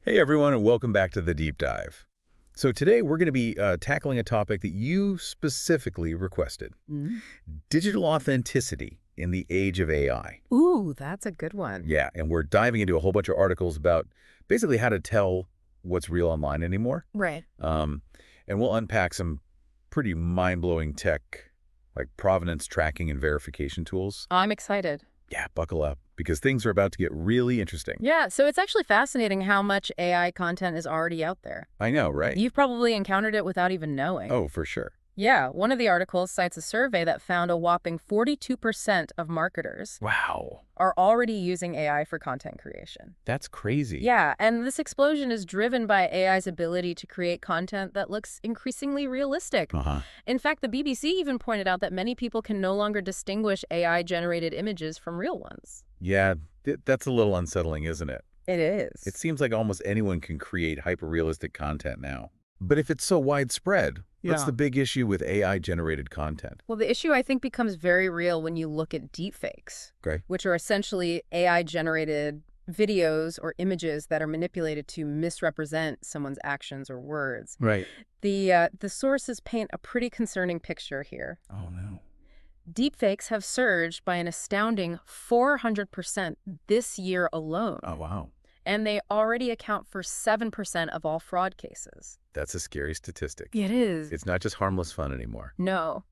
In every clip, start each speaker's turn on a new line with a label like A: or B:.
A: Hey everyone, and welcome back to the Deep Dive. So today we're going to be tackling a topic that you specifically requested.
B: Mm.
A: Digital authenticity in the age of AI.
B: Ooh, that's a good one.
A: Yeah, and we're diving into a whole bunch of articles about basically how to tell what's real online anymore.
B: Right.
A: And we'll unpack some pretty mind-blowing tech like provenance tracking and verification tools.
B: I'm excited.
A: Yeah, buckle up because things are about to get really interesting.
B: Yeah, so it's actually fascinating how much AI content is already out there.
A: I know, right?
B: You've probably encountered it without even knowing.
A: Oh, for sure.
B: Yeah, one of the articles cites a survey that found a whopping 42% of marketers
A: Wow.
B: are already using AI for content creation.
A: That's crazy.
B: Yeah, and this explosion is driven by AI's ability to create content that looks increasingly realistic.
A: Uh-huh.
B: In fact, the BBC even pointed out that many people can no longer distinguish AI-generated images from real ones.
A: Yeah, that's a little unsettling, isn't it?
B: It is.
A: It seems like almost anyone can create hyper-realistic content now. But if it's so widespread, what's the big issue with AI-generated content?
B: Well, the issue, I think, becomes very real when you look at deepfakes,
A: Okay.
B: which are essentially AI-generated videos or images that are manipulated to misrepresent someone's actions or words.
A: Right.
B: The sources paint a pretty concerning picture here.
A: Oh, no.
B: Deepfakes have surged by an astounding 400% this year alone.
A: Oh, wow.
B: And they already account for 7% of all fraud cases.
A: That's a scary statistic.
B: It is.
A: It's not just harmless fun anymore.
B: No.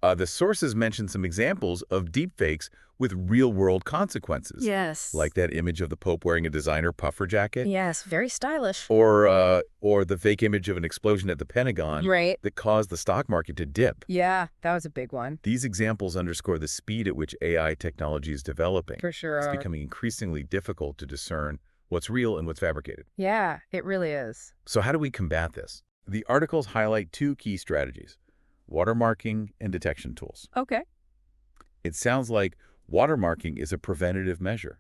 A: The sources mention some examples of deepfakes with real-world consequences.
B: Yes.
A: Like that image of the Pope wearing a designer puffer jacket.
B: Yes, very stylish.
A: Or the fake image of an explosion at the Pentagon
B: Right.
A: that caused the stock market to dip.
B: Yeah, that was a big one.
A: These examples underscore the speed at which AI technology is developing.
B: For sure.
A: It's becoming increasingly difficult to discern what's real and what's fabricated.
B: Yeah, it really is.
A: So how do we combat this? The articles highlight two key strategies: watermarking and detection tools.
B: Okay.
A: It sounds like watermarking is a preventative measure,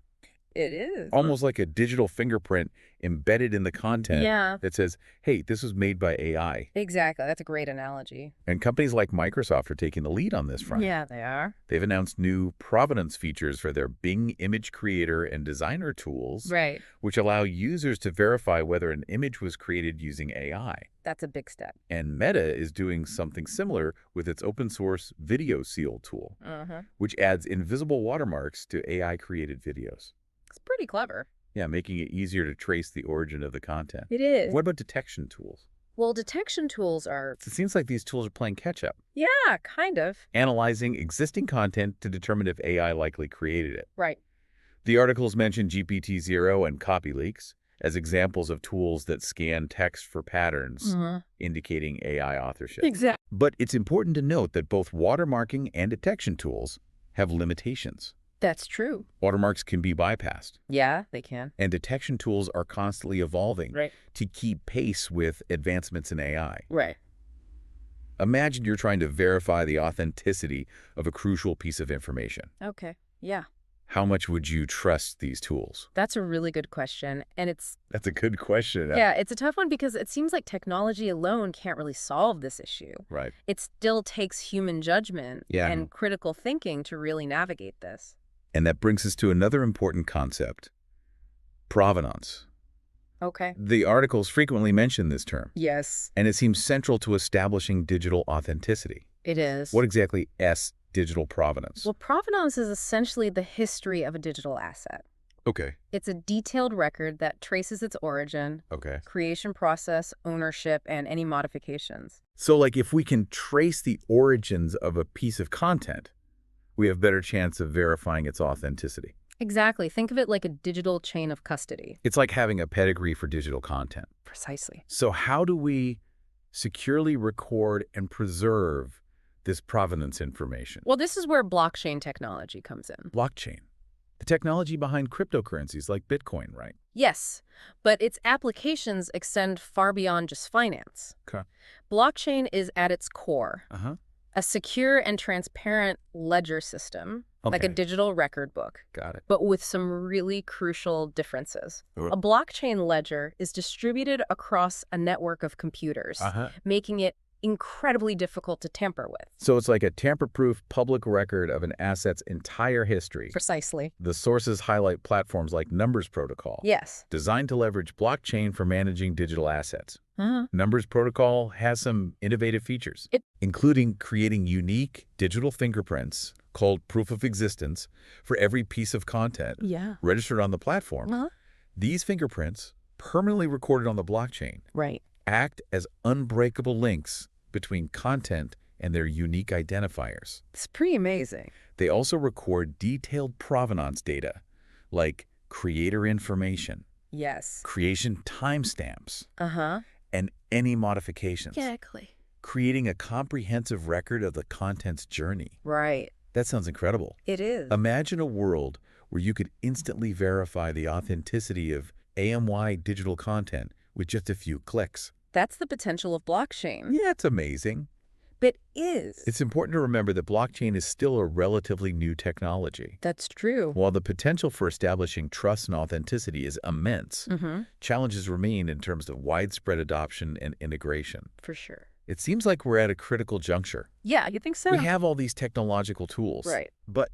B: It is.
A: almost like a digital fingerprint embedded in the content that says, hey, this was made by AI.
B: Exactly. That's a great analogy.
A: And companies like Microsoft are taking the lead on this front.
B: Yeah, they are.
A: They've announced new provenance features for their Bing image creator and designer tools,
B: Right.
A: which allow users to verify whether an image was created using AI.
B: That's a big step.
A: And Meta is doing something similar with its open source Video Seal tool, which adds invisible watermarks to AI-created videos.
B: It's pretty clever.
A: Yeah, making it easier to trace the origin of the content.
B: It is.
A: What about detection tools?
B: Well, detection tools are...
A: It seems like these tools are playing catch-up,
B: Yeah, kind of.
A: analyzing existing content to determine if AI likely created it.
B: Right.
A: The articles mention GPT-0 and CopyLeaks as examples of tools that scan text for patterns, indicating AI authorship.
B: Exactly.
A: But it's important to note that both watermarking and detection tools have limitations.
B: That's true.
A: Watermarks can be bypassed,
B: Yeah, they can.
A: and detection tools are constantly evolving
B: Right.
A: to keep pace with advancements in AI.
B: Right.
A: Imagine you're trying to verify the authenticity of a crucial piece of information.
B: Okay. Yeah.
A: How much would you trust these tools?
B: That's a really good question. And
A: That's a good question.
B: yeah, it's a tough one because it seems like technology alone can't really solve this issue.
A: Right.
B: It still takes human judgment
A: Yeah.
B: and critical thinking to really navigate this.
A: And that brings us to another important concept: provenance.
B: Okay.
A: The articles frequently mention this term,
B: Yes,
A: and it seems central to establishing digital authenticity.
B: it is.
A: What exactly is digital provenance?
B: Well, provenance is essentially the history of a digital asset.
A: Okay.
B: It's a detailed record that traces its origin,
A: Okay.
B: creation process, ownership, and any modifications.
A: So, like, if we can trace the origins of a piece of content, we have better chance of verifying its authenticity.
B: Exactly. Think of it like a digital chain of custody.
A: It's like having a pedigree for digital content.
B: Precisely.
A: So how do we securely record and preserve this provenance information?
B: Well, this is where blockchain technology comes in.
A: Blockchain, the technology behind cryptocurrencies like Bitcoin, right?
B: Yes, but its applications extend far beyond just finance.
A: Okay.
B: Blockchain is at its core
A: Uh-huh.
B: a secure and transparent ledger system, like a
A: Okay.
B: digital record book,
A: Got it.
B: but with some really crucial differences.
A: Sure.
B: A blockchain ledger is distributed across a network of computers,
A: Uh-huh.
B: making it incredibly difficult to tamper with.
A: So it's like a tamper-proof public record of an asset's entire history.
B: Precisely.
A: The sources highlight platforms like Numbers Protocol,
B: Yes.
A: designed to leverage blockchain for managing digital assets.
B: Uh-huh.
A: Numbers Protocol has some innovative features,
B: It-
A: including creating unique digital fingerprints called proof of existence for every piece of content
B: Yeah.
A: registered on the platform.
B: Uh-huh.
A: These fingerprints, permanently recorded on the blockchain,
B: Right.
A: act as unbreakable links between content and their unique identifiers.
B: It's pretty amazing.
A: They also record detailed provenance data, like creator information,
B: Yes.
A: creation timestamps,
B: Uh-huh.
A: and any modifications,
B: Exactly.
A: creating a comprehensive record of the content's journey.
B: Right.
A: That sounds incredible.
B: It is.
A: Imagine a world where you could instantly verify the authenticity of AMY digital content with just a few clicks.
B: That's the potential of blockchain.
A: Yeah, it's amazing.
B: But is.
A: It's important to remember that blockchain is still a relatively new technology.
B: That's true.
A: While the potential for establishing trust and authenticity is immense,
B: Mm-hmm.
A: challenges remain in terms of widespread adoption and integration.
B: For sure.
A: It seems like we're at a critical juncture.
B: Yeah, you think so?
A: We have all these technological tools,
B: Right.
A: but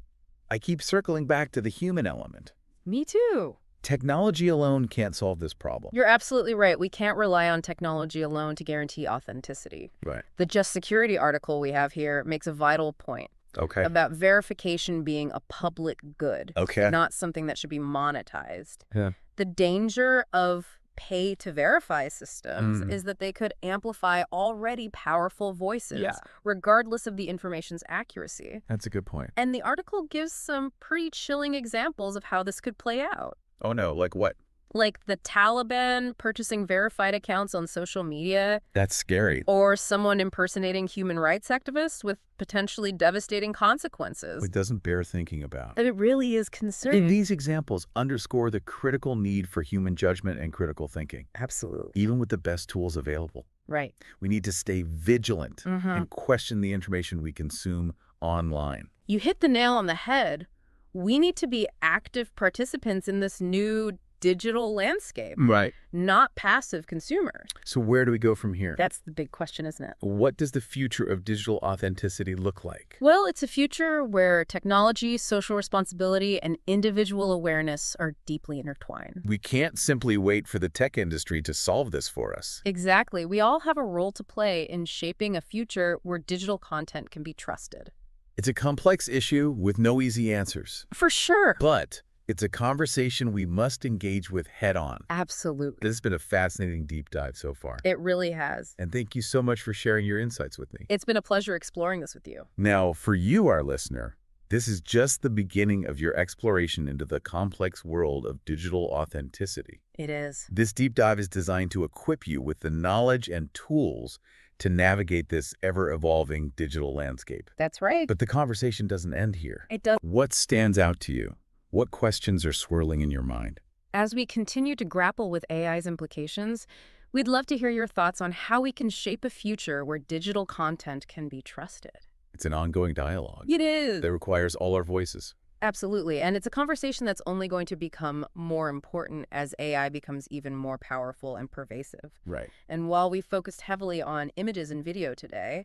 A: I keep circling back to the human element.
B: Me too.
A: Technology alone can't solve this problem.
B: You're absolutely right. We can't rely on technology alone to guarantee authenticity.
A: Right.
B: The Just Security article we have here makes a vital point
A: Okay.
B: about verification being a public good,
A: Okay.
B: not something that should be monetized.
A: Yeah.
B: The danger of pay-to-verify systems
A: Mm.
B: is that they could amplify already powerful voices,
A: Yeah.
B: regardless of the information's accuracy.
A: That's a good point.
B: And the article gives some pretty chilling examples of how this could play out.
A: Oh no, like what?
B: Like the Taliban purchasing verified accounts on social media,
A: That's scary.
B: or someone impersonating human rights activists with potentially devastating consequences.
A: It doesn't bear thinking about.
B: It really is concerning.
A: These examples underscore the critical need for human judgment and critical thinking,
B: Absolutely.
A: even with the best tools available.
B: Right.
A: We need to stay vigilant
B: Mhm.
A: and question the information we consume online.
B: You hit the nail on the head. We need to be active participants in this new digital landscape,
A: Right.
B: not passive consumers.
A: So where do we go from here?
B: That's the big question, isn't it?
A: What does the future of digital authenticity look like?
B: Well, it's a future where technology, social responsibility, and individual awareness are deeply intertwined.
A: We can't simply wait for the tech industry to solve this for us.
B: Exactly. We all have a role to play in shaping a future where digital content can be trusted.
A: It's a complex issue with no easy answers,
B: For sure.
A: but it's a conversation we must engage with head-on.
B: Absolutely.
A: This has been a fascinating deep dive so far.
B: It really has.
A: And thank you so much for sharing your insights with me.
B: It's been a pleasure exploring this with you.
A: Now, for you, our listener, this is just the beginning of your exploration into the complex world of digital authenticity.
B: It is.
A: This deep dive is designed to equip you with the knowledge and tools to navigate this ever-evolving digital landscape.
B: That's right.
A: But the conversation doesn't end here.
B: It does.
A: What stands out to you? What questions are swirling in your mind?
B: As we continue to grapple with AI's implications, we'd love to hear your thoughts on how we can shape a future where digital content can be trusted.
A: It's an ongoing dialogue
B: It is.
A: that requires all our voices.
B: Absolutely. And it's a conversation that's only going to become more important as AI becomes even more powerful and pervasive.
A: Right.
B: And while we focused heavily on images and video today,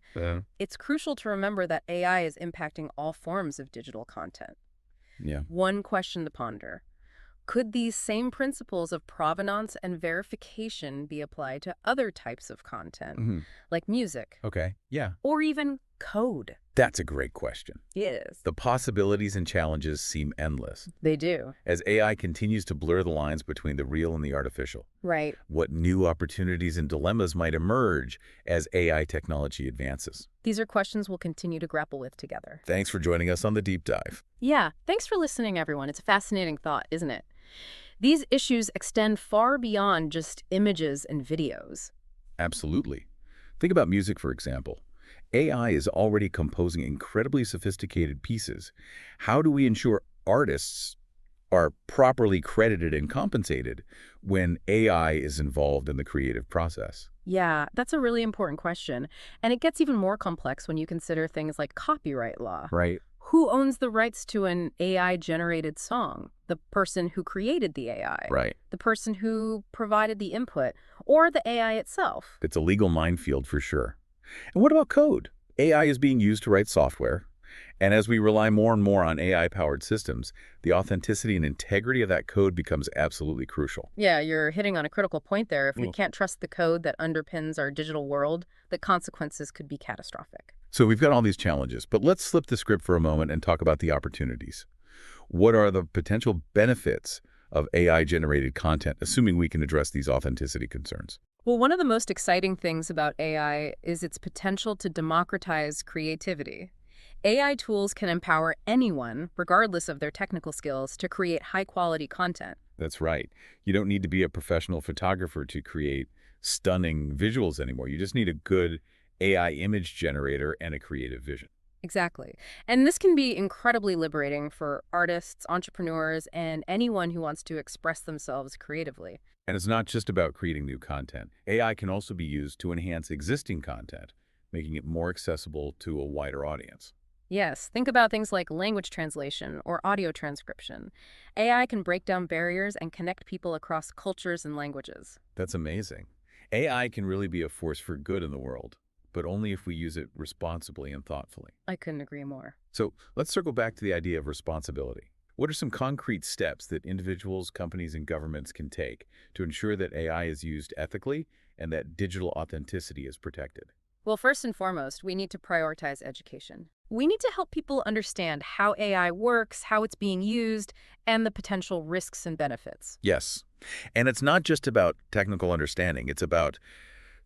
B: it's crucial to remember that AI is impacting all forms of digital content.
A: Yeah.
B: One question to ponder: could these same principles of provenance and verification be applied to other types of content, like music,
A: Okay. Yeah.
B: or even code?
A: That's a great question.
B: Yes.
A: The possibilities and challenges seem endless.
B: They do.
A: As AI continues to blur the lines between the real and the artificial,
B: Right.
A: what new opportunities and dilemmas might emerge as AI technology advances?
B: These are questions we'll continue to grapple with together.
A: Thanks for joining us on the Deep Dive.
B: Yeah. Thanks for listening, everyone. It's a fascinating thought, isn't it? These issues extend far beyond just images and videos.
A: Absolutely. Think about music, for example. AI is already composing incredibly sophisticated pieces. How do we ensure artists are properly credited and compensated when AI is involved in the creative process?
B: Yeah, that's a really important question. And it gets even more complex when you consider things like copyright law.
A: Right.
B: Who owns the rights to an AI-generated song? The person who created the AI?
A: Right.
B: The person who provided the input? Or the AI itself?
A: It's a legal minefield for sure. And what about code? AI is being used to write software. And as we rely more and more on AI-powered systems, the authenticity and integrity of that code becomes absolutely crucial.
B: Yeah, you're hitting on a critical point there. If we can't trust the code that underpins our digital world, the consequences could be catastrophic.
A: So we've got all these challenges, but let's flip the script for a moment and talk about the opportunities. What are the potential benefits of AI-generated content, assuming we can address these authenticity concerns?
B: Well, one of the most exciting things about AI is its potential to democratize creativity. AI tools can empower anyone, regardless of their technical skills, to create high-quality content.
A: That's right. You don't need to be a professional photographer to create stunning visuals anymore. You just need a good AI image generator and a creative vision.
B: Exactly. And this can be incredibly liberating for artists, entrepreneurs, and anyone who wants to express themselves creatively.
A: And it's not just about creating new content. AI can also be used to enhance existing content, making it more accessible to a wider audience.
B: Yes, think about things like language translation or audio transcription. AI can break down barriers and connect people across cultures and languages.
A: That's amazing. AI can really be a force for good in the world, but only if we use it responsibly and thoughtfully.
B: I couldn't agree more.
A: So let's circle back to the idea of responsibility. What are some concrete steps that individuals, companies, and governments can take to ensure that AI is used ethically and that digital authenticity is protected?
B: Well, first and foremost, we need to prioritize education. We need to help people understand how AI works, how it's being used, and the potential risks and benefits.
A: Yes. And it's not just about technical understanding. It's about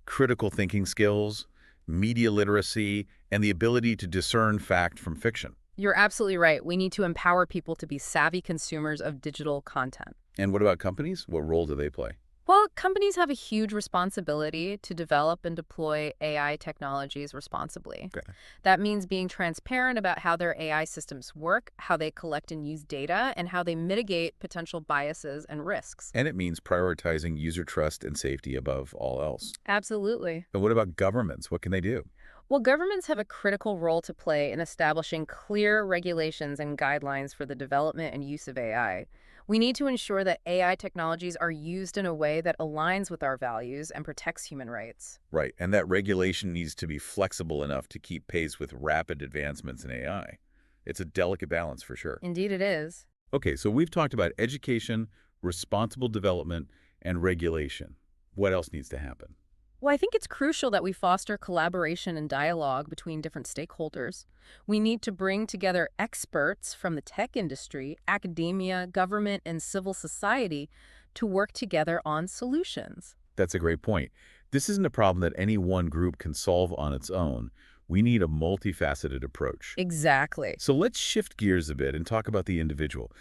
A: critical thinking skills, media literacy, and the ability to discern fact from fiction.
B: You're absolutely right. We need to empower people to be savvy consumers of digital content.
A: And what about companies? What role do they play?
B: Well, companies have a huge responsibility to develop and deploy AI technologies responsibly.
A: Okay.
B: That means being transparent about how their AI systems work, how they collect and use data, and how they mitigate potential biases and risks.
A: And it means prioritizing user trust and safety above all else.
B: Absolutely.
A: But what about governments? What can they do?
B: Well, governments have a critical role to play in establishing clear regulations and guidelines for the development and use of AI. We need to ensure that AI technologies are used in a way that aligns with our values and protects human rights.
A: Right. And that regulation needs to be flexible enough to keep pace with rapid advancements in AI. It's a delicate balance for sure.
B: Indeed, it is.
A: Okay, so we've talked about education, responsible development, and regulation. What else needs to happen?
B: Well, I think it's crucial that we foster collaboration and dialogue between different stakeholders. We need to bring together experts from the tech industry, academia, government, and civil society to work together on solutions.
A: That's a great point. This isn't a problem that any one group can solve on its own. We need a multifaceted approach.
B: Exactly.
A: So let's shift gears a bit and talk about the individual.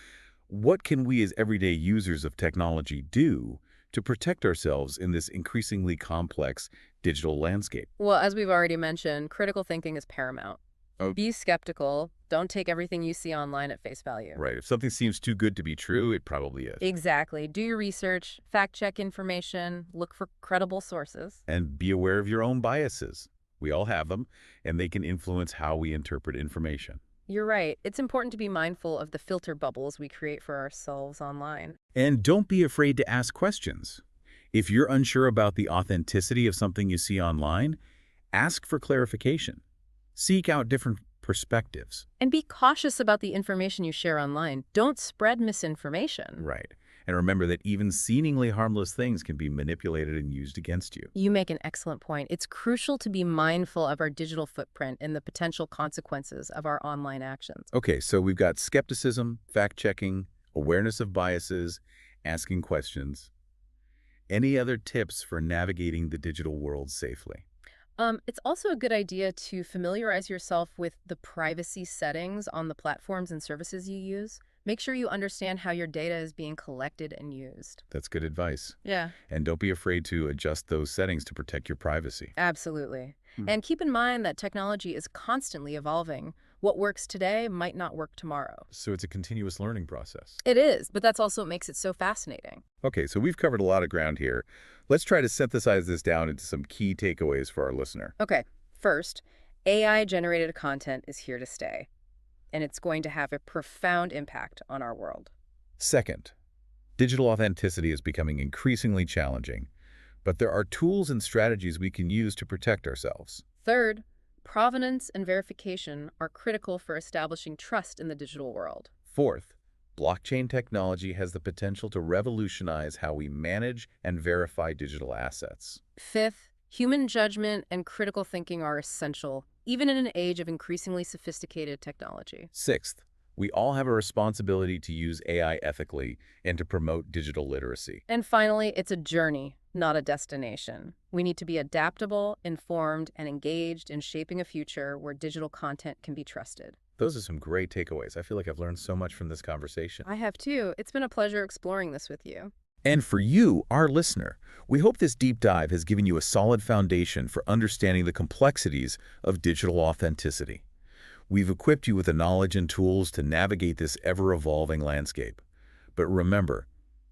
A: What can we as everyday users of technology do to protect ourselves in this increasingly complex digital landscape?
B: Well, as we've already mentioned, critical thinking is paramount.
A: Oh,
B: Be skeptical. Don't take everything you see online at face value.
A: right. If something seems too good to be true, it probably is.
B: Exactly. Do your research, fact-check information, look for credible sources.
A: And be aware of your own biases. We all have them, and they can influence how we interpret information.
B: You're right. It's important to be mindful of the filter bubbles we create for ourselves online.
A: And don't be afraid to ask questions. If you're unsure about the authenticity of something you see online, ask for clarification. Seek out different perspectives.
B: And be cautious about the information you share online. Don't spread misinformation.
A: Right. And remember that even seemingly harmless things can be manipulated and used against you.
B: You make an excellent point. It's crucial to be mindful of our digital footprint and the potential consequences of our online actions.
A: Okay, so we've got skepticism, fact-checking, awareness of biases, asking questions. Any other tips for navigating the digital world safely?
B: It's also a good idea to familiarize yourself with the privacy settings on the platforms and services you use. Make sure you understand how your data is being collected and used.
A: That's good advice.
B: Yeah,
A: And don't be afraid to adjust those settings to protect your privacy.
B: absolutely.
A: Hmm.
B: And keep in mind that technology is constantly evolving. What works today might not work tomorrow.
A: So it's a continuous learning process.
B: It is, but that's also what makes it so fascinating.
A: Okay, so we've covered a lot of ground here. Let's try to synthesize this down into some key takeaways for our listener.
B: Okay, first, AI-generated content is here to stay, and it's going to have a profound impact on our world.
A: Second, digital authenticity is becoming increasingly challenging, but there are tools and strategies we can use to protect ourselves.
B: Third, provenance and verification are critical for establishing trust in the digital world.
A: Fourth, blockchain technology has the potential to revolutionize how we manage and verify digital assets.
B: Fifth, human judgment and critical thinking are essential, even in an age of increasingly sophisticated technology.
A: Sixth, we all have a responsibility to use AI ethically and to promote digital literacy.
B: And finally, it's a journey, not a destination. We need to be adaptable, informed, and engaged in shaping a future where digital content can be trusted.
A: Those are some great takeaways. I feel like I've learned so much from this conversation.
B: I have too. It's been a pleasure exploring this with you.
A: And for you, our listener, we hope this deep dive has given you a solid foundation for understanding the complexities of digital authenticity. We've equipped you with the knowledge and tools to navigate this ever-evolving landscape. But remember,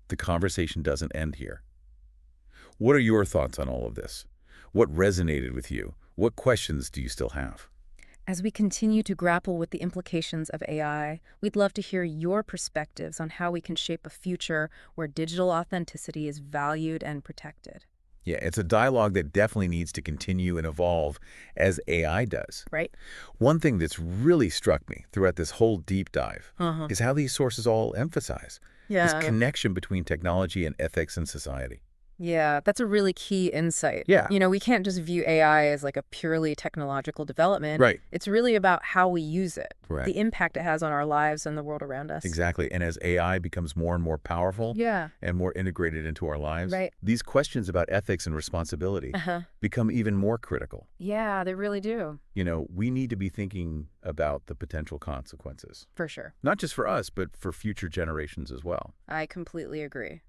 A: the conversation doesn't end here. What are your thoughts on all of this? What resonated with you? What questions do you still have?
B: As we continue to grapple with the implications of AI, we'd love to hear your perspectives on how we can shape a future where digital authenticity is valued and protected.
A: Yeah, it's a dialogue that definitely needs to continue and evolve as AI does.
B: Right?
A: One thing that's really struck me throughout this whole deep dive
B: Uh-huh.
A: is how these sources all emphasize this connection between technology and ethics and society.
B: Yeah, that's a really key insight.
A: Yeah.
B: We can't just view AI as like a purely technological development.
A: Right.
B: It's really about how we use it,
A: Correct.
B: the impact it has on our lives and the world around us.
A: Exactly. And as AI becomes more and more powerful
B: Yeah.
A: and more integrated into our lives,
B: Right.
A: these questions about ethics and responsibility
B: Uh-huh.
A: become even more critical.
B: Yeah, they really do.
A: We need to be thinking about the potential consequences,
B: For sure.
A: not just for us, but for future generations as well.
B: I completely agree.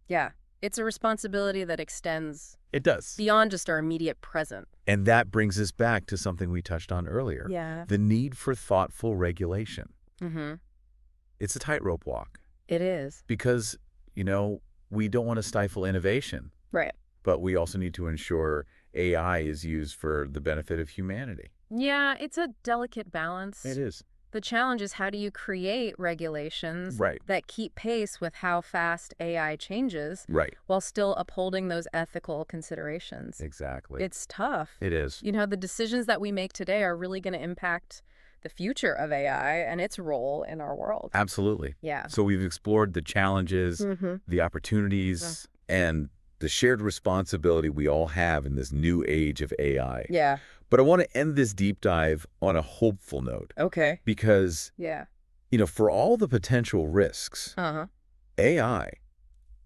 B: Yeah. It's a responsibility that extends
A: It does.
B: beyond just our immediate present.
A: And that brings us back to something we touched on earlier.
B: Yeah.
A: The need for thoughtful regulation.
B: Mm-hmm.
A: It's a tightrope walk
B: It is.
A: because, we don't want to stifle innovation,
B: Right.
A: but we also need to ensure AI is used for the benefit of humanity.
B: Yeah, it's a delicate balance.
A: It is.
B: The challenge is, how do you create regulations
A: Right.
B: that keep pace with how fast AI changes
A: Right.
B: while still upholding those ethical considerations?
A: Exactly.
B: It's tough.
A: It is.
B: The decisions that we make today are really going to impact the future of AI and its role in our world.
A: Absolutely.
B: Yeah.
A: So we've explored the challenges,
B: Mm-hmm.
A: the opportunities, and the shared responsibility we all have in this new age of AI.
B: Yeah.
A: But I want to end this deep dive on a hopeful note
B: Okay.
A: because,
B: Yeah.
A: for all the potential risks,
B: Uh-huh.
A: AI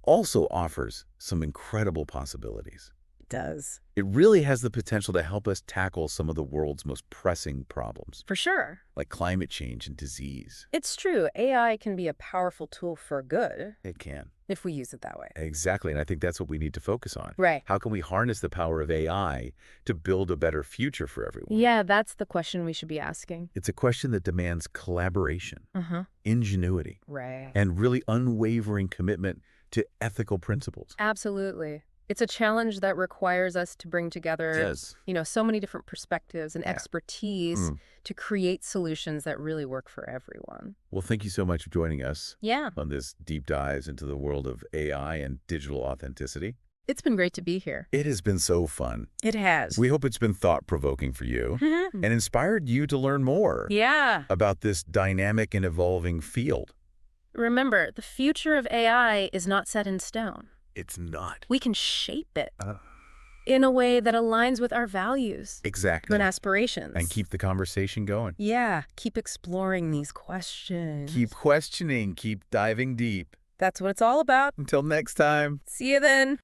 A: also offers some incredible possibilities.
B: It does.
A: It really has the potential to help us tackle some of the world's most pressing problems,
B: For sure.
A: like climate change and disease.
B: It's true. AI can be a powerful tool for good
A: It can.
B: if we use it that way.
A: Exactly, and I think that's what we need to focus on.
B: Right.
A: How can we harness the power of AI to build a better future for everyone?
B: Yeah, that's the question we should be asking.
A: It's a question that demands collaboration,
B: Uh-huh.
A: ingenuity,
B: Right.
A: and really unwavering commitment to ethical principles.
B: Absolutely. It's a challenge that requires us to bring together,
A: Yes.
B: so many different perspectives and
A: Yeah.
B: expertise to create solutions that really work for everyone.
A: Well, thank you so much for joining us
B: Yeah.
A: on this deep dives into the world of AI and digital authenticity.
B: It's been great to be here.
A: It has been so fun.
B: It has.
A: We hope it's been thought-provoking for you and inspired you to learn more
B: Yeah.
A: about this dynamic and evolving field.
B: Remember, the future of AI is not set in stone.
A: It's not.
B: We can shape it in a way that aligns with our values
A: Exactly.
B: and aspirations.
A: And keep the conversation going.
B: Yeah, keep exploring these questions.
A: Keep questioning, keep diving deep.
B: That's what it's all about.
A: Until next time.
B: See you then.